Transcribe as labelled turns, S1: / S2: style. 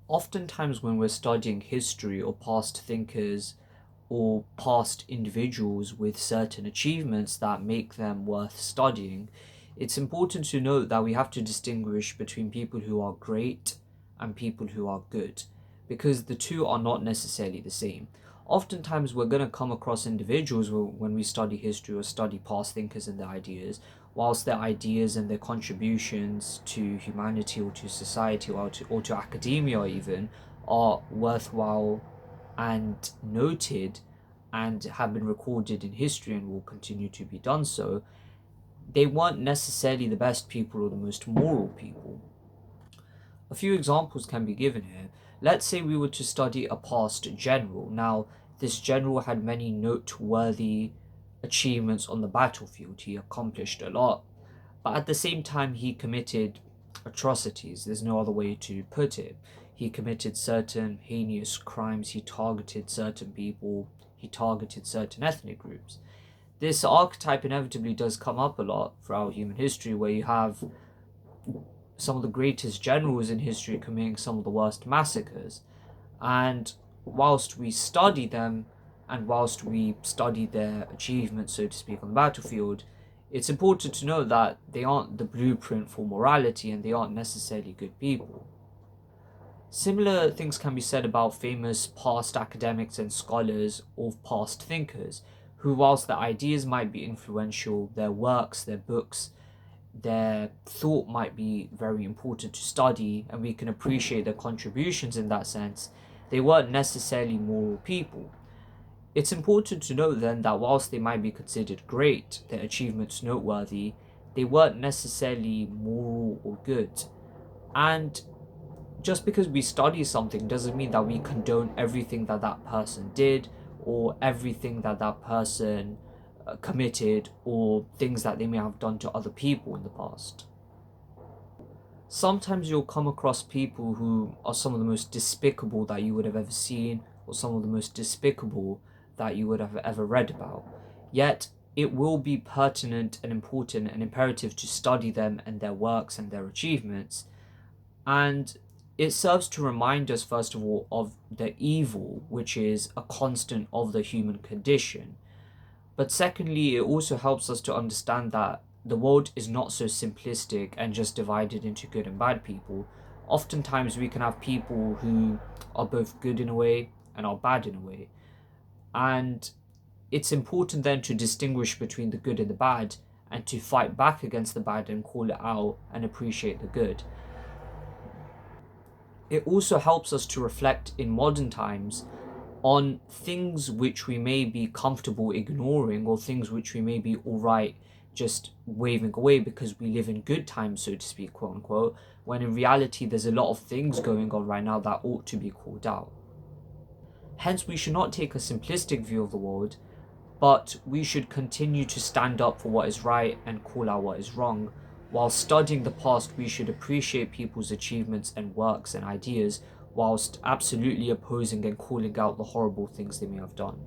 S1: Oftentimes, when we're studying history or past thinkers or past individuals with certain achievements that make them worth studying, it's important to note that we have to distinguish between people who are great and people who are good, because the two are not necessarily the same. Oftentimes, we're going to come across individuals when we study history or study past thinkers and their ideas, whilst their ideas and their contributions to humanity or to society or to academia even are worthwhile and noted and have been recorded in history and will continue to be done so, they weren't necessarily the best people or the most moral people. A few examples can be given here. Let's say we were to study a past general. Now, this general had many noteworthy achievements on the battlefield. He accomplished a lot, but at the same time, he committed atrocities. There's no other way to put it. He committed certain heinous crimes, he targeted certain people, he targeted certain ethnic groups. This archetype inevitably does come up a lot throughout human history, where you have some of the greatest generals in history committing some of the worst massacres. And whilst we study them and whilst we study their achievements, so to speak, on the battlefield, it's important to know that they aren't the blueprint for morality and they aren't necessarily good people. Similar things can be said about famous past academics and scholars or past thinkers, who, whilst their ideas might be influential, their works, their books, their thought might be very important to study, and we can appreciate their contributions in that sense, they weren't necessarily moral people. It's important to note then that whilst they might be considered great, their achievements noteworthy, they weren't necessarily moral or good. And just because we study something doesn't mean that we condone everything that that person did or everything that that person committed or things that they may have done to other people in the past. Sometimes you'll come across people who are some of the most despicable that you would have ever seen, or some of the most despicable that you would have ever read about. Yet, it will be pertinent and important and imperative to study them and their works and their achievements. And it serves to remind us, first of all, of the evil, which is a constant of the human condition. But secondly, it also helps us to understand that the world is not so simplistic and just divided into good and bad people. Oftentimes, we can have people who are both good in a way and are bad in a way. And it's important then to distinguish between the good and the bad and to fight back against the bad and call it out and appreciate the good. It also helps us to reflect in modern times on things which we may be comfortable ignoring or things which we may be alright just waving away because we live in good times, so to speak, quote unquote, when in reality there's a lot of things going on right now that ought to be called out. Hence, we should not take a simplistic view of the world, but we should continue to stand up for what is right and call out what is wrong. While studying the past, we should appreciate people's achievements and works and ideas, whilst absolutely opposing and calling out the horrible things they may have done.